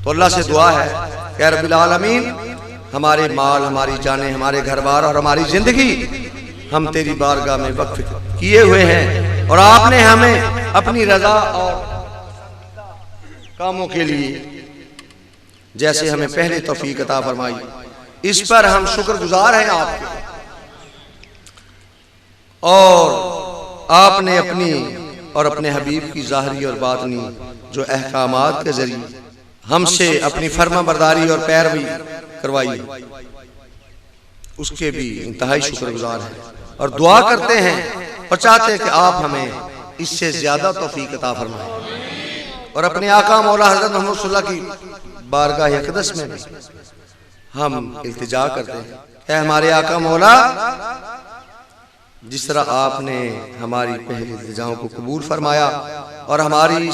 तो अल्लाह से दुआ है कि या रब्बिल आलमीन, हमारे माल, हमारी जानें, हमारे घर बार और हमारी जिंदगी हम तेरी बारगाह में वक्फ किए हुए हैं, और आपने हमें अपनी रजा और कामों के लिए जैसे हमें पहले तौफीक अता फरमाई, इस पर हम शुक्रगुजार हैं आपके। और आपने अपनी और अपने हबीब की ज़ाहरी और बातनी जो अहकामात के जरिए हमसे अपनी फर्मा बरदारी और पैरवी करवाई, उसके भी इंतहाई शुक्रगुजार हैं और दुआ करते हैं और चाहते हैं कि आप हमें इससे ज्यादा तौफीक अता फरमाएं। और अपने आका मौला हज़रत मोहम्मद सल्लल्लाहु अलैहि वसल्लम की बारगाह अक़दस में भी हम इल्तिजा करते हैं कि हमारे आका मौला, जिस तरह आपने हमारी पहली इल्तिजाओं को कबूल फरमाया और हमारी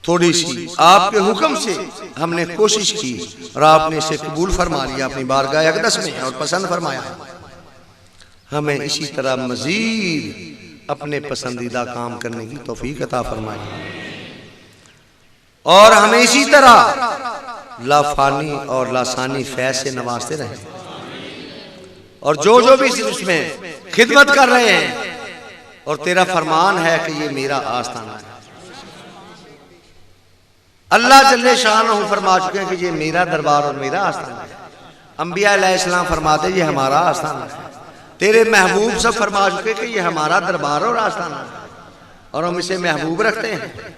थोड़ी सी आपके हुक्म से हमने कोशिश की और आपने इसे कबूल फरमा लिया अपनी बारगाह अक़दस में और पसंद फरमाया, हमें इसी तरह मजीद अपने पसंदीदा काम करने की तौफीक अता फरमाए और हमें इसी तरह लाफानी और लासानी फैज़ से नवाजते रहे। और जो भी इसमें खिदमत कर रहे हैं, और तेरा फरमान है कि ये मेरा आस्थाना है, अल्लाह जल्ले शान फरमा चुके हैं कि ये मेरा दरबार और मेरा आस्थाना है। अंबिया अलैहिस्सलाम फरमाते ये हमारा आस्थाना है। तेरे महबूब सब फरमा चुके कि ये हमारा दरबार और आस्थाना है, और हम इसे महबूब रखते हैं।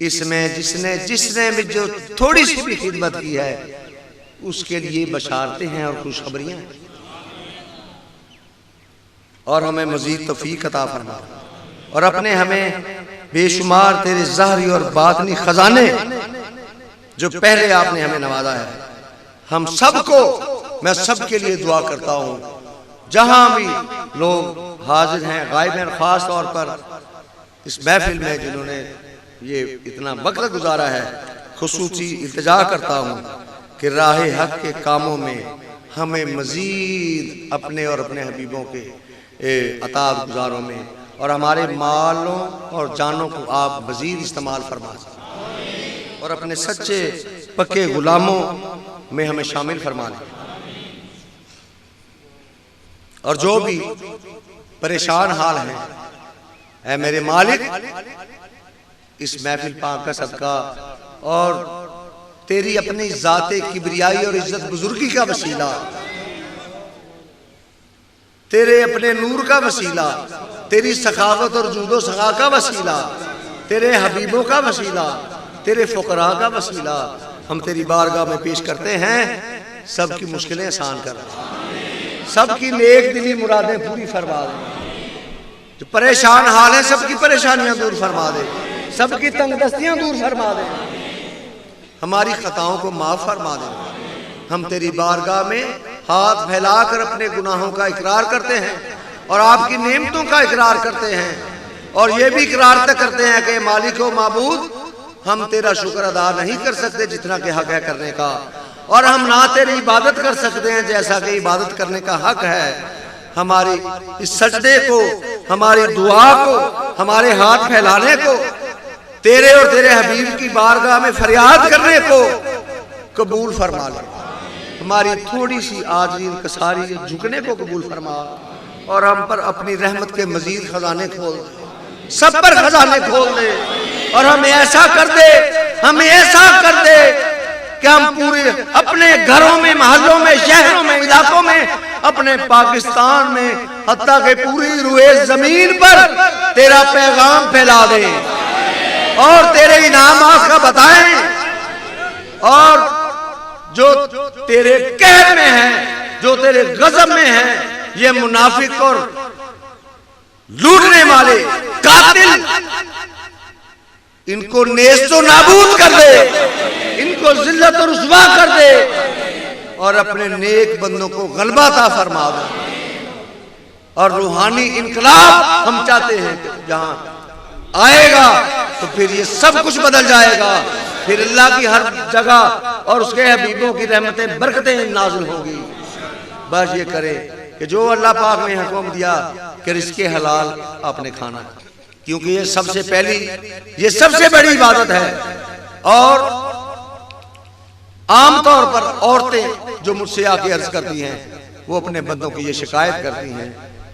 इसमें जिसने भी जो थोड़ी सी भी खिदमत की है, उसके लिए बशारतें हैं और खुशखबरियां हैं, और हमें मजीद तौफीक अता फरमा। और अपने हमें बेशुमार तेरे ज़ाहरी और बातनी खजाने जो पहले आपने हमें नवाजा है, हम सबको, मैं सबके लिए दुआ करता हूँ जहां भी लोग हाजिर हैं, गायब हैं, खास तौर पर इस महफिल में जिन्होंने ये इतना वक्त गुजारा है, खुसूसी इल्तिजा करता हूँ कि राहे हक के कामों में हमें मजीद अपने और अपने हबीबों के अताअत गुजारों में और हमारे मालों और जानों को आप मजीद इस्तेमाल फरमा और अपने सच्चे पक्के गुलामों में हमें शामिल फरमा लें। और जो भी परेशान हाल हैं, ऐ मेरे मालिक, इस महफिल पाक का सदका और तेरी अपनी ज़ाते किबरियाई और इज्जत बुजुर्गी का वसीला, तेरे अपने नूर का वसीला, तेरी सखावत और जूदो सखा का वसीला, तेरे हबीबों का वसीला, तेरे फुकरा का वसीला, हम तेरी बारगाह में पेश करते हैं। सबकी मुश्किलें आसान कर, सबकी नेक दिली मुरादें पूरी फरमा दे, जो परेशान हाल है सबकी परेशानियां दूर फरमा दे, सबकी तंगदस्तियां दूर फरमा दे, हमारी खताओं को माफ फरमा दे। हम तेरी बारगाह में हाथ फैलाकर अपने गुनाहों का इकरार करते हैं और आपकी नेमतों का इकरार करते हैं, और ये भी इकरार तक करते हैं कि मालिक व माबूद, हम तेरा शुक्र अदा नहीं कर सकते जितना कि हक है करने का, और हम ना तेरी इबादत कर सकते हैं जैसा कि इबादत करने का हक है। हमारी इस सजदे को, हमारी दुआ को, हमारे हाथ फैलाने को, तेरे और तेरे हबीब की बारगाह में फरियाद करने को कबूल फरमा ले। हमारी थोड़ी सी आजिज़ इंकसारी झुकने को कबूल फरमा, और हम पर अपनी रहमत के मजीद खजाने खोल दे, सब पर खजाने खोल दे, और हमें ऐसा कर दे, हमें ऐसा कर दे कि हम पूरे अपने घरों में, मोहल्लों में, शहरों में, इलाकों में, अपने पाकिस्तान में, हत्ता के पूरी रुए जमीन पर तेरा पैगाम फैला दें और तेरे इनामात का बताएं, और जो तेरे कहर में है, जो तेरे गजब में है, ये मुनाफिक और लूटने वाले कातिल, इनको नेस्तो नाबूद कर दे, इनको जिल्लत और रुसवा कर दे, और अपने नेक बंदों को गलबा अता फरमा दे। और रूहानी इनकलाब हम चाहते हैं कि जहां आएगा तो फिर ये सब कुछ बदल जाएगा, फिर अल्लाह की हर जगह और उसके हबीबों की रहमतें बरकतें नाज़िल होंगी। बस ये करे कि जो अल्लाह पाक ने हुक्म दिया कि रिज़्क़े हलाल आपने खाना, क्योंकि ये सबसे पहली, ये सबसे बड़ी इबादत है और आमतौर पर औरतें जो मुझसे आके अर्ज करती हैं, वो अपने बंदों की ये शिकायत करती हैं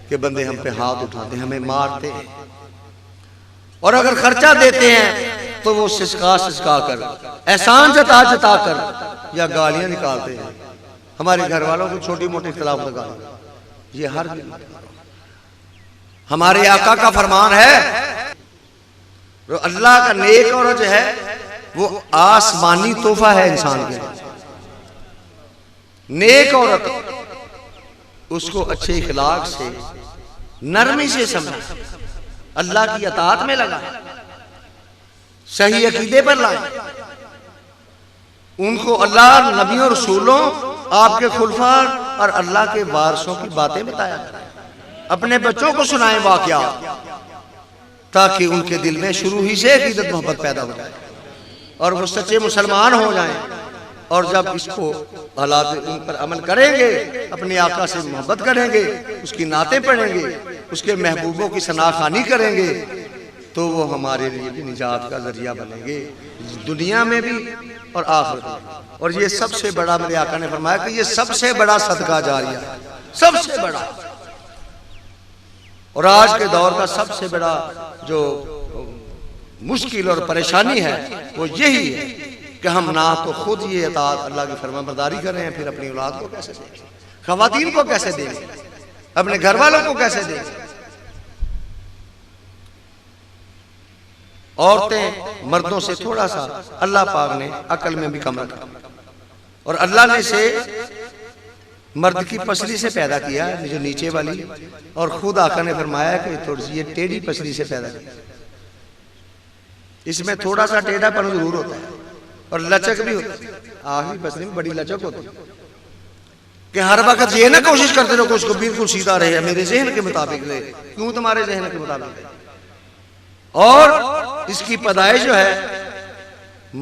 कि बंदे हम पे हाथ उठाते हैं, हमें मारते हैं, और अगर खर्चा देते हैं तो वो सिसका सिसका कर, एहसान जता जता कर या गालियां निकालते हैं। हमारे घर वालों को छोटी मोटी इख्तिलाफ लगा, ये हर दिन हमारे आका का फरमान है, तो अल्लाह का नेक औरत जो है वो आसमानी तोहफा है इंसान के लिए। नेक औरत उसको अच्छे इखलाक से, नरमी से समझा, अल्लाह की अताअत में लगा, सही अकीदे पर लाए, उनको अल्लाह, नबियों, रसूलों, आपके खुलफा और अल्लाह के वारसों की बातें बताया, अपने बच्चों को सुनाए वाकया, ताकि उनके दिल में शुरू ही से अकीदत मोहब्बत पैदा हो जाए और वो सच्चे मुसलमान हो जाएं। और जब इसको हालात उन पर अमल करेंगे, अपने आका से मोहब्बत करेंगे, उसकी नातें पढ़ेंगे, उसके महबूबों की सनाखानी करेंगे, तो वो हमारे लिए भी निजात का जरिया बनेंगे, दुनिया में भी और आखिरत में। और ये सबसे बड़ा, मेरे आका ने फरमाया कि ये सबसे बड़ा सदका जारिया, सबसे बड़ा, और आज के दौर का सबसे बड़ा जो मुश्किल और परेशानी है वो यही है कि हम ना तो खुद ये अताअत अल्लाह की फरमाबरदारी कर रहे हैं, फिर अपनी औलाद को कैसे देंगे, खवातीन को कैसे देंगे, अपने घर वालों को कैसे देंगे। औरतें मर्दों से थोड़ा सा अल्लाह पाक ने अकल में भी कम रखा, और अल्लाह ने से मर्द की पसली से पैदा किया जो नीचे वाली, और खुद आका ने फरमाया कि थोड़ी सी ये टेढ़ी पसली से पैदा किया। इसमें थोड़ा सा टेढ़ापन जरूर होता है और लचक भी होती है, आखिरी पसली में बड़ी लचक होती है कि हर वक्त ये ना कोशिश करते रहो कि उसको बिल्कुल सीधा रहे, मेरे जहन के मुताबिक रहे, क्यों तुम्हारे जहन के मुताबिक। और इसकी पैदाइश जो है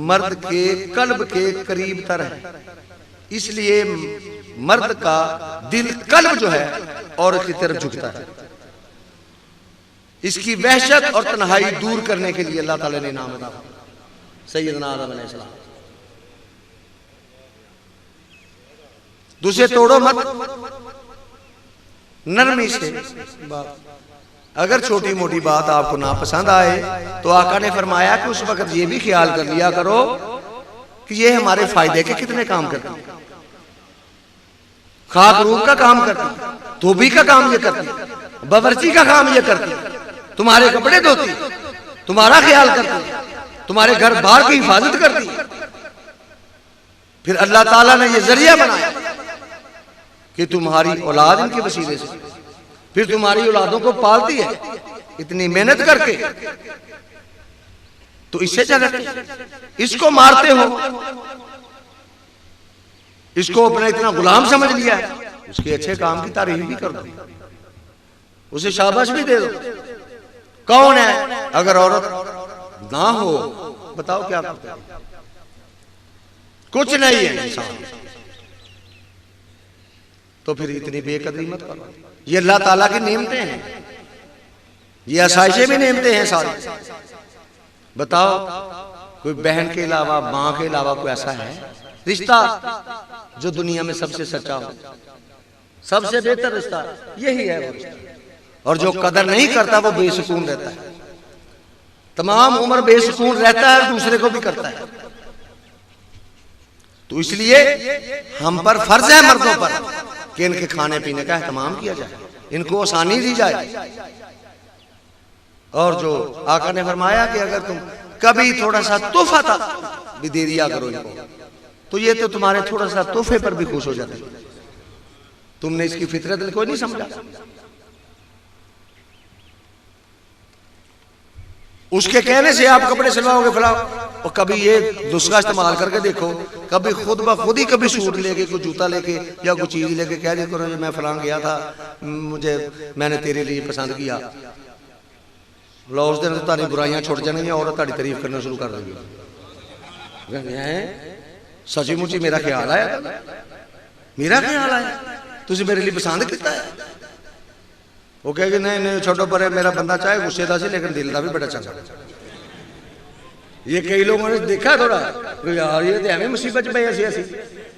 मर्द के कल्ब के करीब तर है, इसलिए मर्द का दिल कल्ब जो है औरत की तरफ झुकता है। इसकी वहशत और तन्हाई दूर करने के लिए अल्लाह ताला ने नाम दिया सैयदना आदम अलैहिस्सलाम। दूसरे तोड़ो मत, नरमी से बात। अगर छोटी मोटी बात आपको ना पसंद आए तो आका ने फरमाया कि उस वक्त ये भी ख्याल कर लिया करो कि ये हमारे फायदे के कितने काम करती है। खाक रूप का काम करती, धोबी का काम ये करती, बावर्ची का काम ये करती, तुम्हारे कपड़े धोती, तुम्हारा ख्याल करती, तुम्हारे घर बार की हिफाजत करती। फिर अल्लाह ताला ने ये जरिया बनाया कि तुम्हारी औलाद इनके वसीले से, फिर तुम्हारी औलादों को पालती है इतनी मेहनत करके, तो इससे चलते इसको मारते हो, इसको अपना इतना गुलाम समझ लिया है, उसके अच्छे काम की तारीफ भी कर दो, उसे शाबाश भी दे दो। कौन है अगर औरत ना हो, बताओ क्या करते? कुछ नहीं है इंसान, तो फिर इतनी बेकदरी मत करो। ये अल्लाह ताला की नेमतें हैं, ये आसाइशें भी नेमतें हैं सारी। बताओ कोई बहन के अलावा, मां के अलावा कोई ऐसा है रिश्ता जो दुनिया में सबसे सच्चा हो, सबसे बेहतर रिश्ता यही है वो रिश्ता। और जो कदर नहीं करता वो बेसुकून रहता है, तमाम उम्र बेसुकून रहता है और दूसरे को भी करता है। तो इसलिए हम पर फर्ज है मर्दों पर कि इनके खाने पीने का एहतमाम किया जाए, इनको आसानी दी जाए। और जो आका ने फरमाया कि अगर तुम कभी थोड़ा सा तोहफा था भी दे दिया करो इनको, तो ये तो तुम्हारे थोड़ा सा तोहफे पर भी खुश हो जाते। तुमने इसकी फितरत कोई नहीं समझा। उसके कहने से आप कपड़े सिलवाओगे फलाओ, और कभी ये नुस्खा इस्तेमाल करके देखो, कभी खुद ब खुद ही कभी सूट लेके, कोई जूता लेके या कोई चीज लेके कह दिया करो मैं फलां गया था, मैंने तेरे लिए पसंद किया, लो उस दिन तारी बुराइयां छुट जाएंगी और तारी तारीफ करना शुरू कर देगी। सची मुची मेरा ख्याल आया, मेरा ख्याल आया, तुझे मेरे लिए पसंद किया है। वो कहेगी नहीं नहीं छोड़ो पर मेरा बंदा चाहे गुस्से का सी लेकिन दिल का भी बड़ा चंगा। ये कई लोगों ने देखा थोड़ा यार ये तो एवं मुसीबत पे ऐसी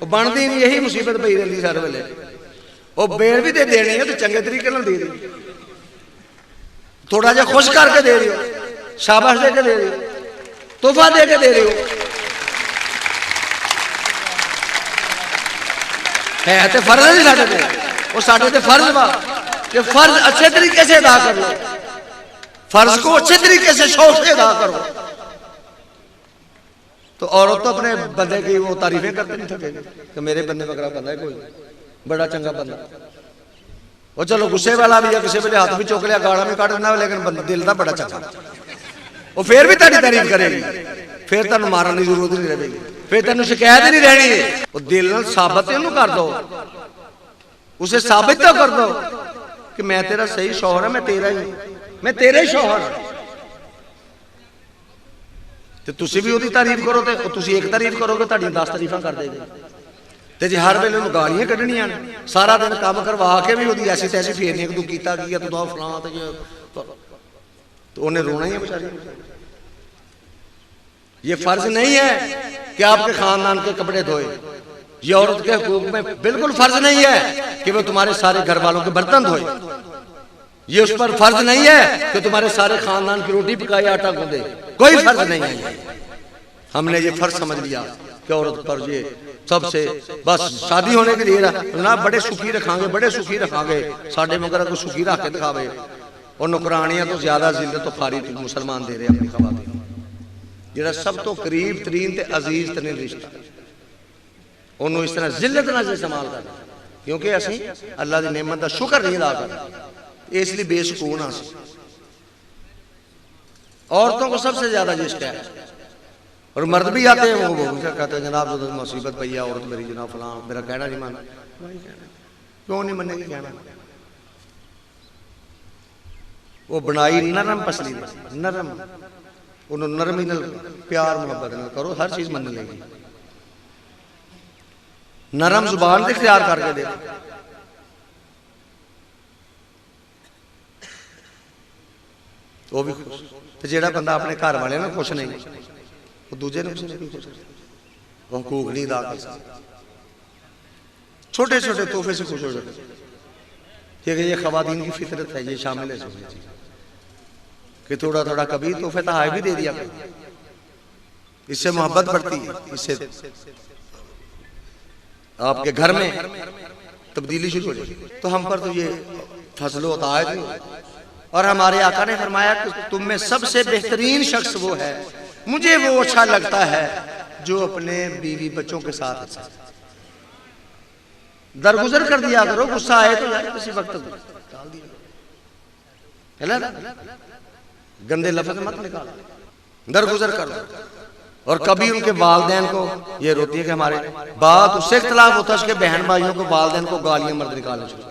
बनती नहीं, यही मुसीबत पई रही सारे वेले। वो बेल भी तो देनी है तो चंगे तरीके दे रही, थोड़ा जा खुश करके दे रही हो, शाबाश दे के दे रही हो, तोहफा दे के दे रही हो। है तो फर्ज नहीं साढ़े पे, वो साढ़े ते फर्ज वा कि फर्ज अच्छे तरीके से अदा कर लो, फर्ज को अच्छे तरीके से शौक से अदा करो। तो औरत तो अपने बंदे की वो तारीफें करते नहीं थके कि मेरे बंदे वगैरह बंदा है कोई बड़ा चंगा बंदा। वो चलो गुस्से वाला भी है, किसी वेले हाथ भी चुक लिया, गाला भी कट देना, लेकिन दिल का बड़ा चंगा, वो फिर भी तेरी तारीफ करेगी, फिर तेन मारन की जरूरत नहीं रहेगी, फिर तेन शिकायत नहीं रहनी है। वो दिल नाल साबित कर दो, उसे साबित तो कर दो कि मैं तेरा सही शौहर है, मैं तेरा ही, मैं तेरे ही शौहर। तो तुसी भी उसकी तारीफ करो, तो तुसी एक तारीफ करोगे तो 10 तारीफा कर देगी। तो जे हर वेले गालियां कढ़नियां, सारा दिन काम करवा के भी वो ऐसी तैसी फेरनी कि तू कीता की तू तो फलां, तो उन्हें रोना ही है बेचारी। ये फर्ज नहीं है कि आपके खानदान के कपड़े धोए, ये औरत के हुकूक में बिल्कुल फर्ज नहीं है कि वो तुम्हारे सारे घर वालों के बर्तन धोए, ये उस पर फर्ज नहीं है कि तुम्हारे सारे खानदान की रोटी पकाए, आटा गूंदे, कोई फर्ज नहीं है। हमने ये फर्ज समझ लिया कि औरत पर ये सबसे बस शादी होने के लिए ना बड़े सुखी रखांगे, बड़े सुखी रखांगे, साढ़े मगर को सुखी रख के दिखावे, और नौकरानियां तो ज्यादा जिल्लत तो फारी मुसलमान दे रहे अपनी खवातीन, जिहड़ा सब तो करीब तरीन ते अजीज तरीन रिश्ता उन्होंने इस तरह जिल्लत नाल इस्तेमाल कर, क्योंकि असीं अल्लाह की नेमत का शुक्र नहीं अदा करते, इसलिए बेसकून आ। औरतों को सबसे ज्यादा ये शिकायत, और मर्द भी आते हैं वो क्या कहते हैं जनाब जो मुसीबत पई है औरत मेरी जनाब फलां मेरा कहना नहीं माना, क्यों नहीं मनेगी कहना। वो बनाई नरम पसली, नरम, उन्होंने नरमी नाल प्यार मुहब्बत नाल करो, हर चीज मन लेगी। नरम जुबान से इख्तियार करके दे, वो भी खुश। तो जेड़ा बंदा अपने घर वाले ना खुश नहीं, वो दूजे ने खुश, वो हकूक नहीं अदा कर सकता। छोटे छोटे तोहफे से खुश हो जाते, क्योंकि ये खवातीन की फितरत है, ये शामिल है कि थोड़ा थोड़ा कभी तोहफे तो हाय भी दे दिया, इससे मोहब्बत बढ़ती है, इससे आपके घर में तब्दीली शुरू हो जाती। तो हम पर तो ये फजल होता है, और हमारे आका ने फरमाया कि तुम में सबसे बेहतरीन शख्स वो है, मुझे वो अच्छा लगता है जो अपने बीवी बच्चों के साथ अच्छा। दरगुजर कर दिया करो, गुस्सा आए तो यार किसी वक्त डाल दिया, गंदे लफ्ज मत निकाल, दरगुजर कर दो। और कभी उनके वालदैन को ये रोती है कि हमारे बात उससे इख्तलाफ होता है, उसके बहन भाइयों को वालदैन को गालियां मर्द निकालना शुरू।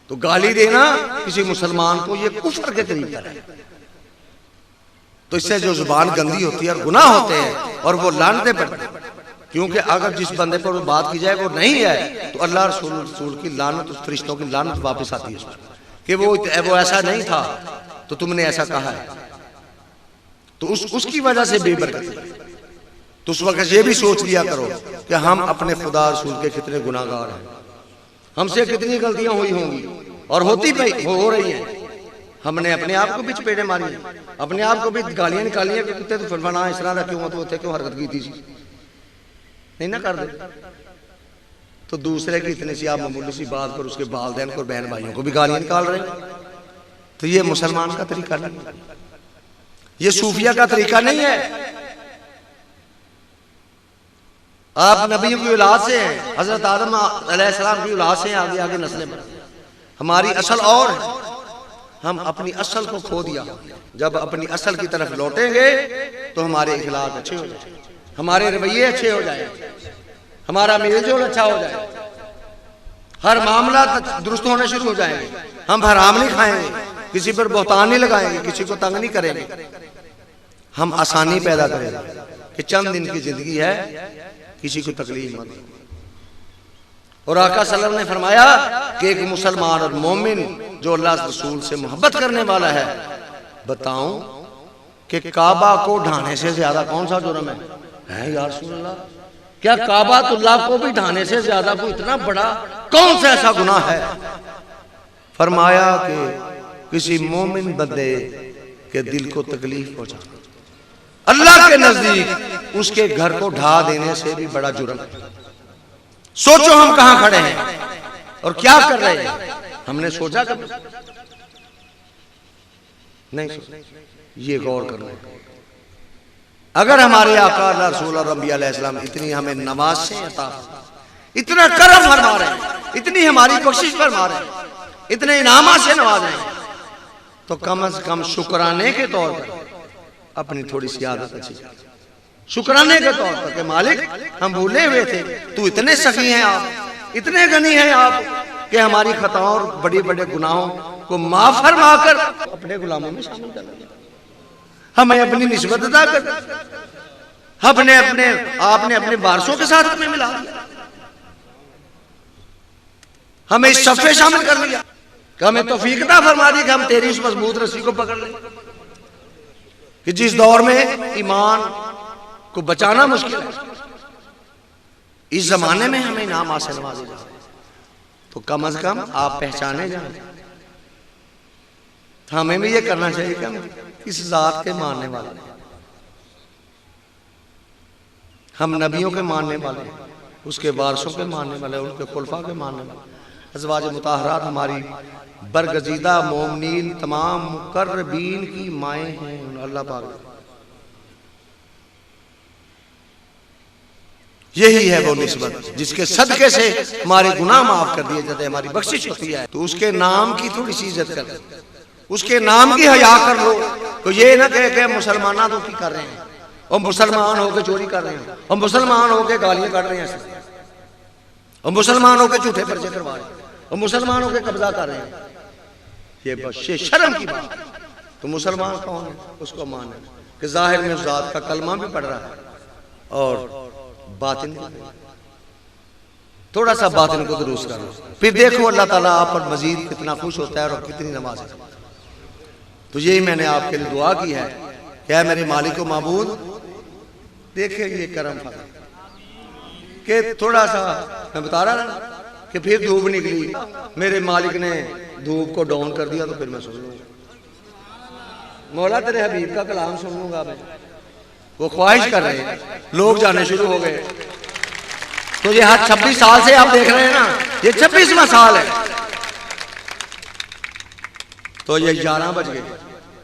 तो गाली देना किसी मुसलमान को ये कुफ्र के तरीका है, तो इससे जो जुबान गंदी होती है और गुनाह होते हैं और वो लानतें पड़ती हैं, क्योंकि अगर जिस बंदे पर बात की जाए वो नहीं है तो अल्लाह रसूल की लानत, उस फरिश्तों की लानत वापस आती है कि वो ऐसा नहीं था तो तुमने ऐसा कहा है, तो उसकी वजह से बेबरकत। तो उस वक्त ये भी सोच लिया करो कि हम अपने खुदा रसूल के कितने गुनाहगार हैं, हमसे कितनी गलतियां हुई होंगी और होती हो रही हैं। हमने अपने आप को भी चपेटे मारी, अपने आप को भी गालियां निकाली कि कुत्ते तो फलाना इस तरह का क्यों, तो उत्थे क्यों हरकत की थी, नहीं ना कर दे। तो दूसरे की इतनी सी आप मामूली सी बात पर उसके वालिदैन को, बहन भाइयों को भी गालियां निकाल रहे हैं। तो ये मुसलमान का तरीका नहीं, ये सूफिया का तरीका नहीं है। आप नबियों की औलाद से हैं, हजरत आदम अलैहिस्सलाम की औलाद से हैं, आगे आगे नस्लें बढ़। हमारी असल और है, हम अपनी असल को खो दिया। जब अपनी असल की तरफ लौटेंगे तो हमारे इखलाक अच्छे हो जाए, हमारे रवैये अच्छे हो जाए, हमारा मेलजोल अच्छा हो जाए, हर मामला दुरुस्त होने शुरू हो जाएंगे। हम हराम नहीं खाएंगे, किसी पर बोहतान नहीं लगाएंगे, किसी को तंग नहीं करेंगे, हम आसानी पैदा करेंगे कि चंद दिन की जिंदगी है, किसी को तकलीफ मत। और आका सल्लल्लाहु अलैहि वसल्लम ने फरमाया कि एक मुसलमान और मोमिन जो अल्लाह रसूल से मोहब्बत करने वाला है, बताऊं कि काबा को ढाने से ज्यादा कौन सा जुर्म है या रसूल अल्लाह? क्या काबातुल्लाह को भी ढाने से ज्यादा कोई इतना बड़ा कौन सा ऐसा गुनाह है? फरमाया कि किसी मोमिन बंदे के दिल को तकलीफ पहुंचा, अल्लाह के नजदीक उसके घर को ढा देने से भी बड़ा जुर्म है। सोचो हम कहां खड़े हैं और क्या कर रहे हैं? हमने सोचा कभी नहीं? ये गौर करना है। अगर हमारे आका रसूल और अंबिया अलैहिस्सलाम इतनी हमें नवाज़ें अता, इतना करम फरमा रहे हैं, इतनी हमारी बख्शिश फरमा रहे हैं, इतने इनामा से नवाज रहे हैं, तो कम से कम शुक्राने के तौर पर अपनी थोड़ी सी आदत अच्छी, शुक्राने के तौर पर कि मालिक हम भूले हुए थे, तू इतने सखी हैं आप, इतने गनी हैं आप कि हमारी खताओं और बड़े बड़े गुनाहों को माफ फरमा कर अपने गुलामों में शामिल कर दिया, हमें अपनी निस्बत अदा कर, आपने अपने वारसों के साथ हमें मिला दिया, हमें इस सफ़े शामिल कर लिया, कि हमें तौफीक अता फरमा दी कि हम तेरी उस मजबूत रस्सी को पकड़ लें कि जिस दौर में ईमान को बचाना मुश्किल है, इस जमाने में हमें इनाम हासिल नवाजे जाए, तो कम से कम आप पहचाने जाए। हमें भी ये करना चाहिए कि हम इस जात के मानने वाले, हम नबियों के मानने वाले, उसके वारसों के मानने वाले, उनके खुलफा के मानने वाले, अज़वाज मुताहरात हमारी बरगजीदा मोमिनीन तमाम मुकर्रबीन की माएँ हैं। अल्लाह पाक यही है वो निस्बत जिसके सदके से हमारे गुनाह माफ कर दिए जाते हैं, हमारी बख्शिश होती है। तो उसके नाम की थोड़ी सी इज्जत कर, उसके नाम की हया कर लो। तो ये ना कह के मुसलमान तो की कर रहे हैं, और मुसलमान होकर चोरी कर रहे हैं, और मुसलमान होकर गालियां काट रहे हैं, और मुसलमान होकर झूठे पर्चे करवा रहे हैं, और मुसलमान होकर कब्जा कर रहे हैं। ये बस शर्म की बात। तो मुसलमान कौन है? उसको माने कि जाहिर में उस जात का कलमा भी पढ़ रहा है और बातिन थोड़ा सा बातिन को दुरुस्त कर लो, फिर देखो अल्लाह ताला आप पर मजीद कितना खुश होता है और कितनी नमाज है। तो यही मैंने आपके लिए दुआ की है, क्या मेरे मालिक व माबूद देखे ये करम कि थोड़ा सा मैं बता रहा ना कि फिर धूप निकली, मेरे मालिक ने धूप को डाउन कर दिया, तो फिर मैं सुन लूंगा, मौला तेरे हबीब का कलाम सुन लूंगा मैं। वो ख्वाहिश कर रहे हैं, लोग जाने शुरू हो गए। तो ये हर 26 साल से आप देख रहे हैं ना, ये 26वां साल है। तो ये 11 बज गए,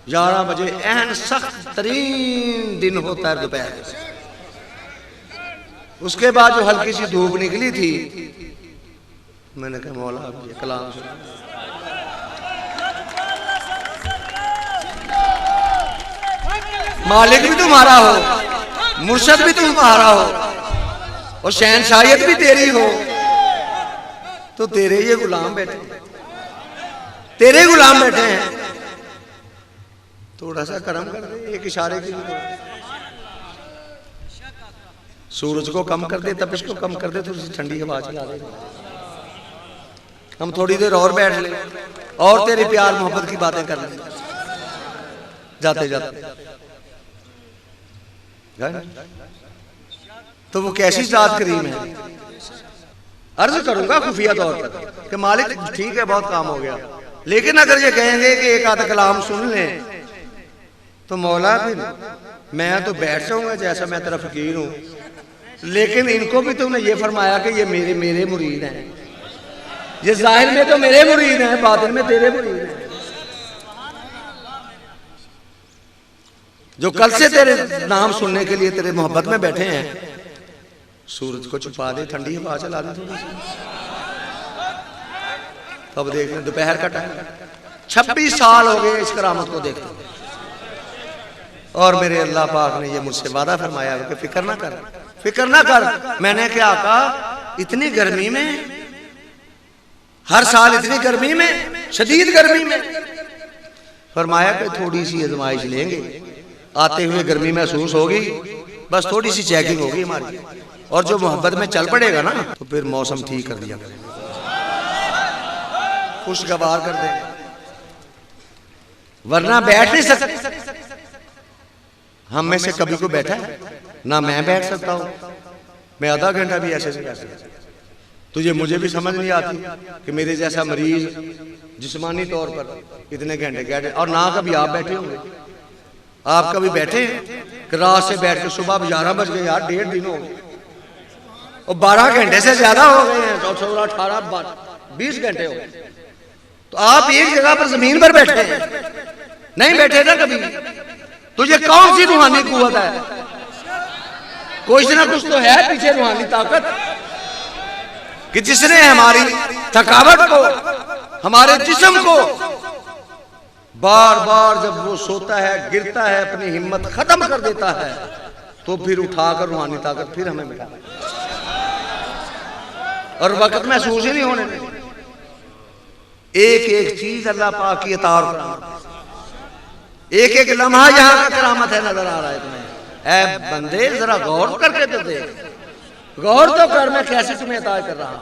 11 बजे एहन सख्त तरीन दिन होता है दोपहर। उसके बाद जो हल्की सी धूप निकली थी, मैंने कहा मौला आप ये कलाम सुना। मालिक भी तुम्हारा हो, मुर्शद भी तुम्हारा हो, और शहनशाहियत भी तेरी हो, तो तेरे ये गुलाम बैठे, तेरे गुलाम बैठे हैं, थोड़ा सा करम कर दे, एक इशारे के लिए सूरज को कम कर दे, तपिश को कम कर दे, थोड़ी सी ठंडी हवा चला दे, हम थोड़ी देर और बैठ ले और तेरे प्यार मोहब्बत की बातें कर लें जाते जाते। तो वो कैसी जात करीम है। अर्ज करूंगा खुफिया तौर पर कि मालिक ठीक है बहुत काम हो गया, लेकिन अगर ये कहेंगे कि एक आधा कलाम सुन लें, तो मौला फिर मैं तो बैठ जाऊंगा जैसा मैं तेरा फकीर हूं, लेकिन इनको भी तुमने ये फरमाया कि ये मेरे मुरीद हैं, ये जाहिर में तो मेरे मुरीद हैं, बातिन में तेरे मुरीद हैं, जो कल से तेरे नाम सुनने के लिए तेरे मोहब्बत में बैठे हैं। सूरज को छुपा दे, ठंडी हवा चला दे थोड़ी सी, तब देख लें दोपहर का टाइम। 26 साल हो गए इस करामत को देखते, और मेरे अल्लाह पाक ने ये मुझसे वादा फरमाया कि फिक्र ना कर, फिक्र ना कर। मैंने क्या कहा, इतनी गर्मी में, हर साल इतनी गर्मी में, शदीद गर्मी में, फरमाया कि थोड़ी सी आजमाइश लेंगे, आते हुए गर्मी महसूस होगी, बस थोड़ी सी चेकिंग होगी हमारी, और जो मोहब्बत में चल पड़ेगा ना, तो फिर मौसम ठीक कर दिया करेगा, खुशगवार कर देगा, वरना बैठ नहीं सकते। हम में से कभी को बैठा है ना? मैं बैठ सकता हूँ, मैं आधा घंटा भी ऐसे नहीं बैठ सकता। तुझे मुझे भी समझ नहीं आती कि मेरे जैसा मरीज जिस्मानी तौर पर इतने घंटे बैठे, और ना कभी आप बैठे होंगे। आप कभी बैठे कि रात से बैठ के सुबह 11 बज गए यार, 1.5 दिन हो गए और 12 घंटे से ज्यादा हो गए हैं, 16, 18, 20 घंटे हो गए, तो आप एक जगह पर जमीन पर बैठे हैं? नहीं बैठे ना कभी। तुझे कौन सी रूहानी कुव्वत है? कुछ ना कुछ तो है पीछे रूहानी ताकत कि जिसने हमारी थकावट को, हमारे जिस्म को बार बार जब वो सोता है, गिरता है, अपनी हिम्मत खत्म कर देता है, तो फिर उठाकर रूहानी ताकत फिर हमें मिला और वक्त महसूस ही नहीं होने देते। एक एक चीज अल्लाह पाक की अता और करामत, एक एक लम्हा यहाँ का करामत है, नजर आ रहा है तुम्हें? ऐ बंदे जरा गौर करके तो देख, गौर तो कर, मैं कैसे तुम्हें अता कर रहा हूं।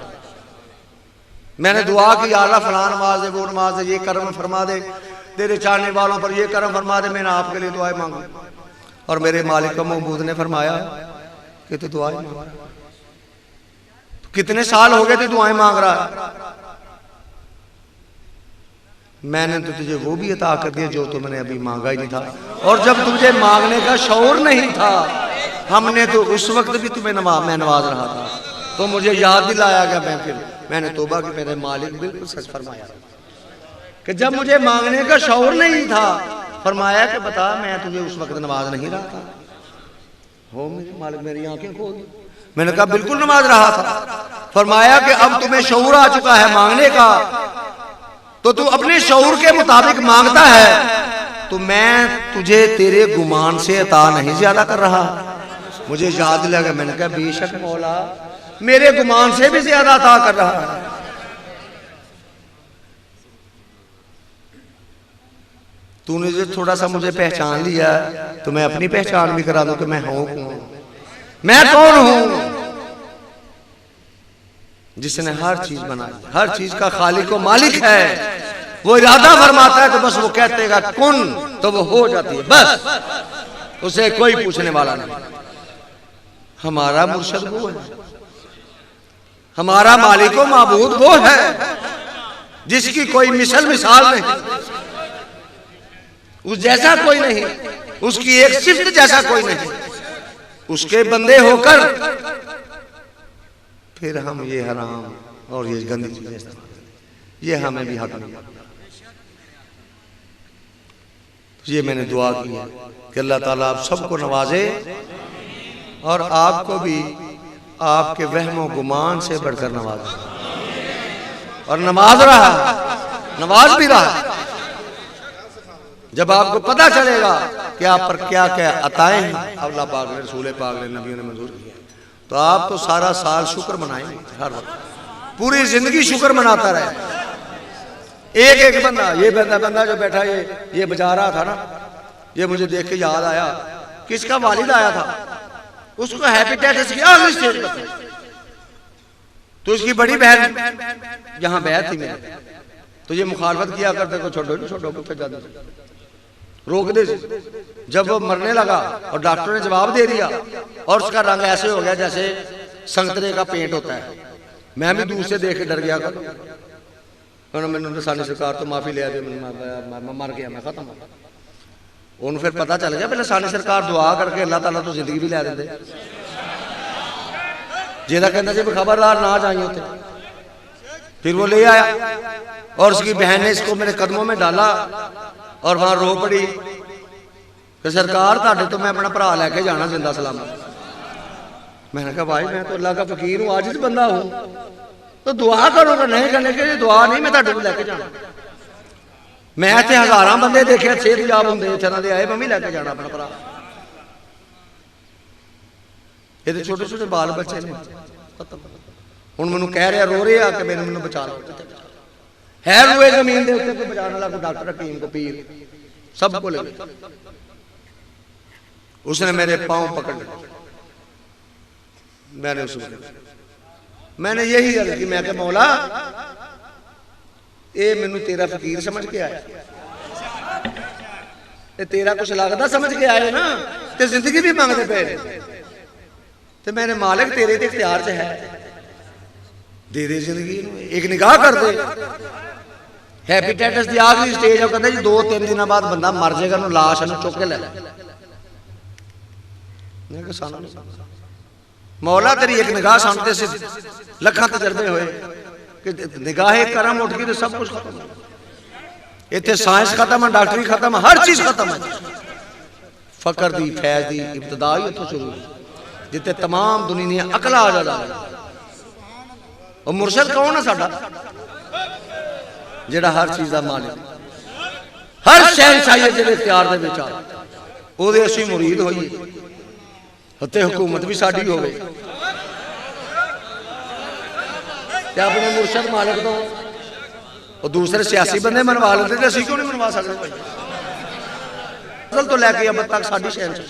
मैंने दुआ की, अल्लाह फलां नमाज दे, वो नमाज दे, ये करम फरमा दे, तेरे चाहने वालों पर ये करम फरमा दे, मैंने आपके लिए दुआएं मांगी, और मेरे मालिक महबूद ने फरमाया कि तू दुआएं मांग। कितने साल हो गए थे दुआएं मांग रहा है? मैंने तो तुझे वो भी अता कर दिया जो तुमने अभी मांगा ही नहीं था, और जब तुझे मांगने का शौर नहीं था, हमने तो उस वक्त भी तुम्हें मैं नवाज रहा था, तो मुझे याद दिलाया गया। मैं फिर मैंने तौबा की, मेरे मालिक बिल्कुल सच फरमाया कि जब मुझे मांगने का शौर नहीं था, फरमाया कि बता मैं तुझे उस वक्त नवाज नहीं रहा था? हो मेरे मालिक, मेरी आंखें खोल दी। मैंने कहा बिल्कुल नमाज रहा था। फरमाया कि अब तुम्हें शऊर आ चुका है मांगने का, तो तू अपने शऊर के मुताबिक मांगता है, तो मैं तुझे तेरे गुमान से अता नहीं ज्यादा कर रहा। मुझे याद लगा, मैंने कहा बेशक मौला मेरे गुमान से भी ज्यादा अता कर रहा है। तूने जो थोड़ा सा मुझे पहचान लिया, तो मैं अपनी पहचान भी करा दूं कि मैं हूं कौन, मैं कौन हूं। जिसने हर चीज बनाई, हर चीज का खालिक और मालिक है, वो इरादा फरमाता है तो बस वो कहते हैं कुन, तो वो हो जाती है, बस उसे कोई पूछने वाला नहीं। हमारा मुर्शद वो है, हमारा मालिक और माबूद वो है जिसकी कोई मिसाल नहीं, उस जैसा कोई नहीं, उसकी एक सिफ्त जैसा कोई नहीं। उसके बंदे होकर फिर हम ये हराम और ये गंदी चीजें, ये हमें भी हक नहीं। ये मैंने दुआ की है कि अल्लाह ताला आप सबको नवाजे और आपको भी आपके वहमो गुमान से बढ़कर नवाजे, और नमाज रहा, नवाज भी रहा। जब आपको पता चलेगा कि आप पर क्या क्या अताएं हैं अल्लाह पाक ने, रसूल पाक ने, नबियों ने मंजूर किया, तो आप तो सारा साल शुक्र मनाएंगे, हर वक्त पूरी जिंदगी शुक्र मनाता रहे। एक एक बंदा, ये बंदा जो बैठा ये बजा रहा था ना, ये मुझे देख के याद आया, किसका वालिद आया था, उसको हेपेटाइटिस की आखिरी स्टेज पर, तो उसकी बड़ी बहन यहाँ बैठ थी मेरे, तो ये मुखालफत किया करते को छोड़ो छोड़ो कुछ ज्यादा रोक दे। जब वो मरने लगा और डॉक्टर ने जवाब दे दिया और उसका रंग ऐसे हो गया जैसे संतरे का पेंट होता है, मैं भी दूर से देख के डर गया। मैंने सानी सरकार तो माफी ले दी, मर गया मैं, खत्म। उन्हें फिर पता चल गया, पहले सानी सरकार दुआ करके अल्लाह ताला तो जिंदगी भी लै देंगे, जेदा कहना जी खबरदार ना जाइए उसे। फिर वो ले आया और उसकी बहन ने इसको मेरे कदमों में डाला और वहां रो पड़ी कि सरकार ताड़े तो मैं अपना भरा लैके जाना जिंदा सलामत। मैंने कहा भाई मैं तो अल्लाह का फकीर हूँ, आजिज़ बंदा हूँ, तो दुआ करूंगा। नहीं करने के दुआ नहीं, मैं ताड़े को लैके जाना। मैं इतने हजारां बंदे देखे सेहतयाब होंगे, इतना दे आए, मैं भी लैके जाना अपना भरा। ये छोटे छोटे बाल बच्चे ने, हूँ मैनू कह रहा रो रहे कि मैनू बचा लो, है रुए जमीन के उत्ते कोई बचाने वाला, कोई डॉक्टर हकीम को पीर सब को लगे। उसने मेरे पांव पकड़ लिया, मैंने यही गल की, मैं मौला ये मैनू तेरा फकीर समझ के आया, तेरा कुछ लगता समझ के आए ना, ते जिंदगी भी मंगते पे, ते मेरे मालिक तेरे ते इख्तियार च है, दे दे जिंदगी, एक निगाह कर दे। हैपेटाइटिस की आखिरी स्टेज है, कहते जी 2-3 दिन बाद बंदा मर जाएगा, लाश चुक के ले। मौला तेरी एक निगाह सामने से लखा तजर्बे हुए कि निगाह करम उठ गई तो सब कुछ खत्म। इतने साइंस खत्म है, डॉक्टरी खत्म है, हर चीज खत्म है। फकर दी फैज दी इब्तदा ही उतो शुरू, जिते तमाम दुनिया ने अकल आ जाता है। और मुर्शद कौन है साडा? जेड़ा हर चीज का मालिक, हर शहनशाही जिहदे इख्तियार दे विच आ, ओहदे असीं मुरीद होइए, ते हुकूमत भी साडी होवे, ते अपने मुर्शद मालिक तो और दूसरे सियासी बंदे मनवा लेते, तो असीं क्यों नहीं मनवा सकते? भाई असल तो लैके अब तक साडी शहनशाही,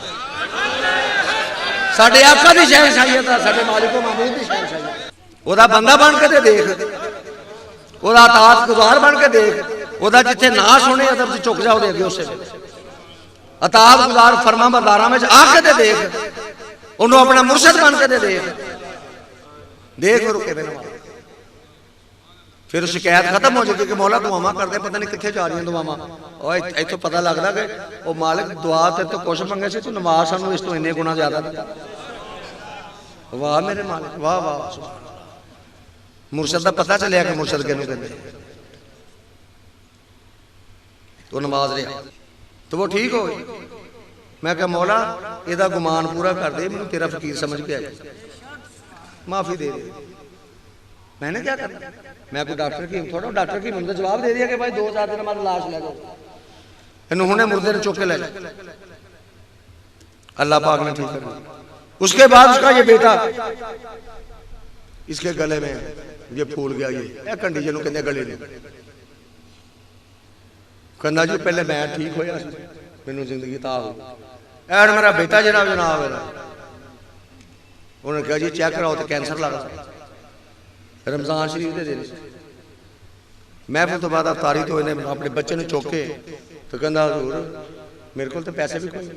साडे आका दी शहनशाही, साडे मालिको महमूद दी शहनशाही। ओहदा बंदा बन के देख, ओहदा अतात गुजार बन के देख, ओहदा जिथे ना सुने अदब से झुक जाओ अगे, उस अतात गुजार फरमा बरदारां में आके ते देख, उन्होंने अपना मुर्शद बन के देख, देख रुके बिना। फिर शिकायत खत्म हो जाएगी कि मौला दुआवां करते पता नहीं कितने जा रही दुआवां, और इतों पता लगता कि वो मालिक दुआ तेरे तो कुछ मंगे से, तू नमाज सानू इस तो इन्ने गुना ज्यादा दिता। वाह मेरे मालिक, वाह वाह। मुर्शद का पता चलिया कि मुर्शद किहनूं कहंदे, तो नमाज रहा तो वो ठीक हो गई। मैं क्या मौला एदा गुमान पूरा कर दे, मैं तेरा फकीर समझ के आया, माफी दे दे। मैंने क्या करना, मैं कोई डॉक्टर की थोड़ा, डॉक्टर की मुझे जवाब दे दिया कि भाई 2-4 दिन बाद लाश ले जाओ, इन हुणे मुर्दे ने चुक के ले जाओ। अल्लाह पाक ने ठीक कर दिया। उसके बाद उसका ये बेटा, इसके गले में ये फूल गया, ये कंडी जिन्हों कहते गले ने, कहना जी पहले मैं ठीक होया, मैनू जिंदगी ता हो, ऐन मेरा बेटा जरा जनाब है, उन्होंने कहा जी चेक कराओ तो कैंसर लगा। रमजान शरीफ के दिन महफिल तो बाद अफतारी तो इन्हें अपने बच्चे ने चुक के तो कहना हजूर मेरे को तो पैसे भी कोई,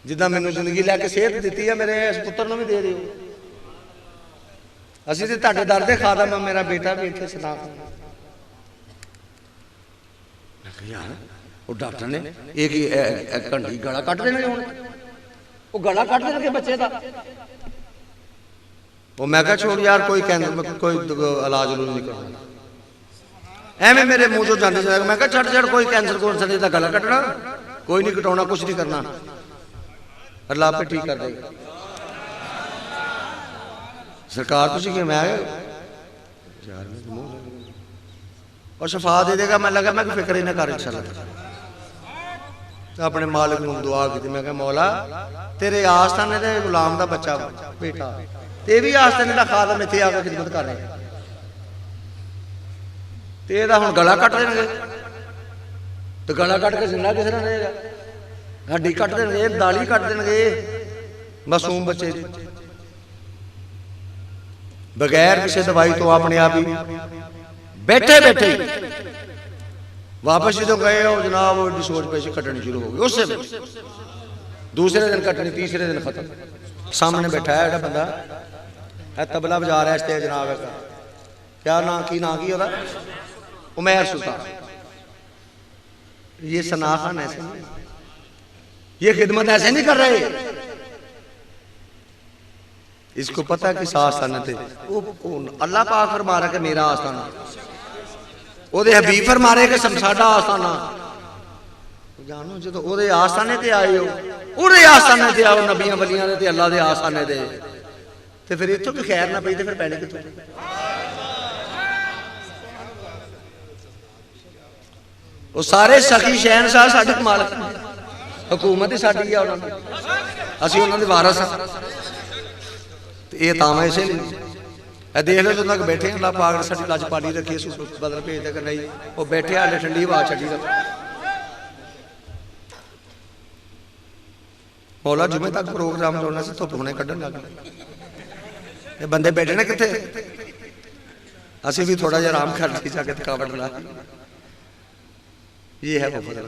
जिदा मैनू जिंदगी लैके सेहत दी है, मेरे इस पुत्र को भी दे दिओ, असीं ते तुहाडे दर दे खादम, मेरा बेटा भी इत्थे सुना। यार वो डॉक्टर ने एक घंटी गला कट देंगे, हुण वो गला कट देंगे बच्चे का। वो मैं क्या छोड़ यार, कोई कोई इलाज नहीं करना, एवं मेरे मुंह चो जाते जाएगा। मैं क्या छड़ कोई कैंसर कौंसर का गला कटना, कोई नहीं कटाना, कुछ नहीं करना, अल्लाह पे ठीक कर देगा। सरकार तुझे क्या, मैं और शफा दे देगा। मैं लगा मैं फिक्र ही ना कर, इंशाअल्लाह अपने मालिक को दुआ की। मैं क्या मौला तेरे आस्थाने दे गुलाम का बच्चा बेटा, ते भी आस्थाने का खादम इत्थे आके खिदमत कर रहे, ते एदा हुण गला कट देणगे, तो गला कट के जिंदा किस तरह रहेगा, हड्डी कट देणगे, दाली कट देणगे, मासूम बच्चे बगैर किसी दवाई तो अपने आप ही बैठे बैठे वापस जो गए हो जनाब, वो सोच पैसे कटनी शुरू हो गई, उससे दूसरे दिन कटनी, तीसरे दिन खत्म। सामने बैठा है बंदा तबला बजा रहा है स्टेज जनाब है, क्या ना की होता उमैर सुल्तान। ये सना खान ऐसे नहीं, ये खिदमत ऐसे नहीं कर रहे, इसको पता है कि आस्थान थे अल्लाह पाक फरमा रहा कि मेरा आस्थाना, ओदे हबीब फरमा रहे कि साडा आस्थाना। जानो जो ओदे आस्थाने ते आए हो, ओदे आस्थाने ते आओ, नबियां वलियां दे ते अल्लाह दे आस्थाने दे, ते फिर इत्थों भी खैर ना पई ते फिर पैने कित्थों? वो सारे सखी शहनशाह साडे मालक, हुकूमत ही साडी है, उन्हां दी असीं उन्हां दे वारिस हां। ये तामा इसे नहीं देख लो, तक बैठे अल्लाह पाक ने साडी लज पाली रखी, बदल भेज दे नहीं, वो बैठे हाले ठंडी हवा छड़ी रख। मौला जुमे तक प्रोग्राम चलना से धुप हुणे कड्ढन लग गए, बंदे बैठे ने किथे, असीं भी थोड़ा जिहा आराम कर ली जाके थकावट ला। ये है वो फजल,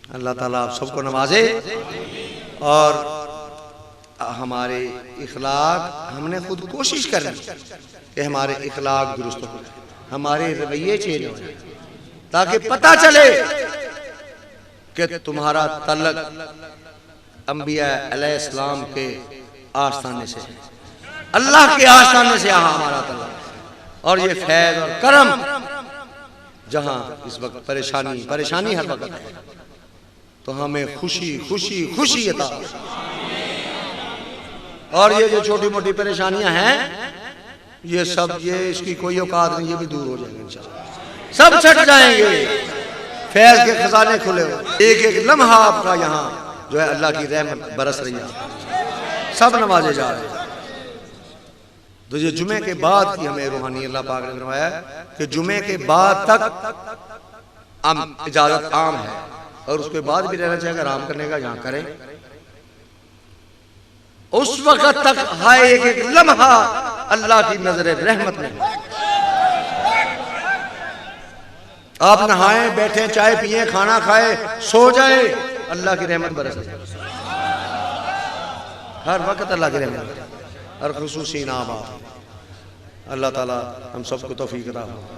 अल्लाह ताला आप सबको नवाजे और हमारे इखलाक, हमने खुद कोशिश करनी कि हमारे इखलाक दुरुस्त हो, हमारे रवैये चेंज हो जाए, ताकि पता चले कि तुम्हारा तल्लक अंबिया अलैहिस्सलाम के आस्थाने से, अल्लाह के आस्थाने से यहाँ हमारा तल्लक। और ये फैज़ और करम जहाँ इस वक्त परेशानी हर वक्त है, तो हमें खुशी खुशी खुशी अता। और ये जो छोटी मोटी परेशानियां हैं, ये सब, ये इसकी कोई औकात नहीं, ये भी दूर हो जाएंगे इंशाअल्लाह, सब छट जाएंगे। फैज़ के खजाने खुले हो, एक एक लम्हा आपका यहाँ जो है अल्लाह की रहमत बरस रही है, सब नवाजे जा रहे हैं। तो ये जुमे के बाद की हमें रूहानी अल्लाह पाक ने फरमाया कि जुमे के बाद तक इजाजत आम है, और उसके बाद भी रहना चाहिए, अगर आराम करने का यहाँ करें। उस वक्त तक हाय एक एक लम्हा अल्लाह की नजर रहमत में। आप नहाएं, बैठे, चाय पिए, खाना खाए, सो जाए, अल्लाह की रहमत बरस रही है हर वक्त, अल्लाह की रहमत और खुसूसी इनाम। अल्लाह ताला हम सबको तौफीक अता फरमाए,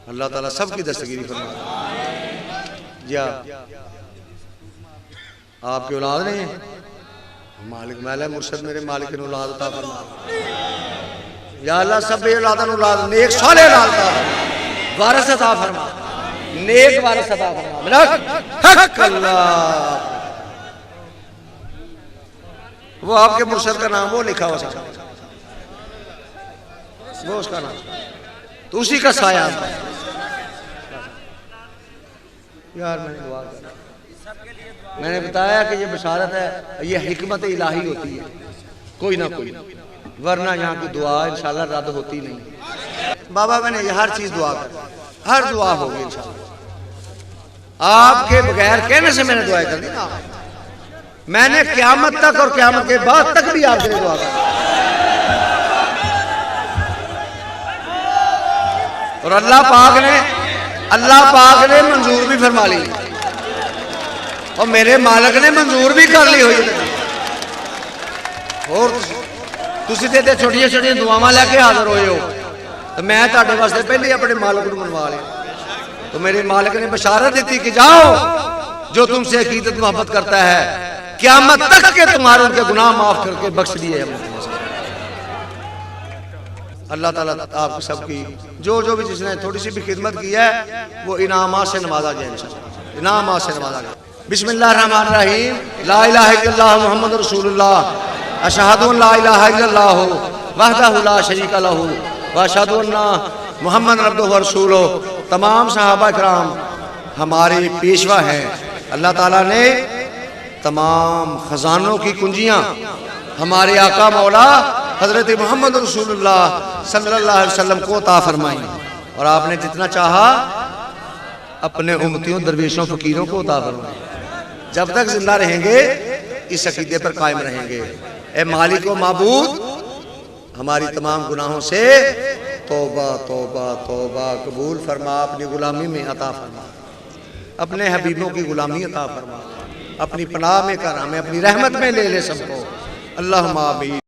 अल्लाह ताला सबकी दस्तगीरी फरमाए। या आपकी औलाद नहीं, मालिक मैला मुर्शद मेरे मालिक ने औलाद अता फरमाए। या अल्लाह सब औलादन औलाद नेक साले औलाद अता वारिस अता फरमा, नेक वारिस अता फरमा। हक अल्लाह, वो आपके मुर्शद का नाम वो लिखा हुआ, वो उसका नाम, तो उसी का साया। यार मैंने बताया कि ये बशारत है, ये हिकमत इलाही होती है कोई ना कोई, वरना यहाँ की दुआ इंशाल्लाह रद्द होती नहीं। बाबा मैंने ये हर चीज दुआ कर, हर दुआ होगी इंशाल्लाह, आपके बगैर कहने से मैंने दुआ कर दी। मैंने क़यामत तक और क़यामत के बाद तक भी आपके लिए दुआ कर, और अल्लाह पाक ने मंजूर भी फरमा ली, और मेरे मालिक ने मंजूर भी कर ली हुई। और तुसी ते छोटिया छोटिया दुआवां लैके हाजिर होए हो, तो मैं तुहाडे वास्ते पहले अपने मालिक को मनवा लिया। तो मेरे मालिक ने बशारत दी कि जाओ, जो तुमसे अकीदत मोहब्बत करता है, क़यामत तक के तुम्हारे उनके गुनाह माफ करके बख्श दिए हमने। अल्लाह ताला आप सबकी जो भी जिसने थोड़ी सी भी खिदमत की है, वो इनामात से नवाजा जाए इंशाअल्लाह, इनामात से नवाजा जाए। बिस्मिल्लाहिर्रहमानिर्रहीम। ला इलाहा इल्लल्लाह मुहम्मदुर रसूलुल्लाह, अशहदु अन ला इलाहा इल्लल्लाह वहदहु ला शरीका लहू व अशहदु अन्ना मुहम्मदन अब्दुहु व रसूलुहु। तमाम सहाबा किराम हमारे पेशवा हैं। अल्लाह ताला ने तमाम खजानों की कुंजियां हमारे आका मौला हजरत मोहम्मद रसूलुल्लाह सल्लल्लाहु अलैहि वसल्लम को अता फरमाई, और आपने जितना चाहा अपने उम्मतियों, दरवेशों, फकीरों को अता फरमाई। जब तक जिंदा रहेंगे इस अकीदे पर कायम रहेंगे। ए मालिक व माबूद, हमारी तमाम गुनाहों से तौबा तौबा तौबा कबूल फरमा, अपनी गुलामी में अता फरमा, अपने हबीबों की गुलामी अता फरमा, अपनी पनाह में कर, हमें अपनी रहमत में ले ले सबको। अल्लाहुम्मा आमीन।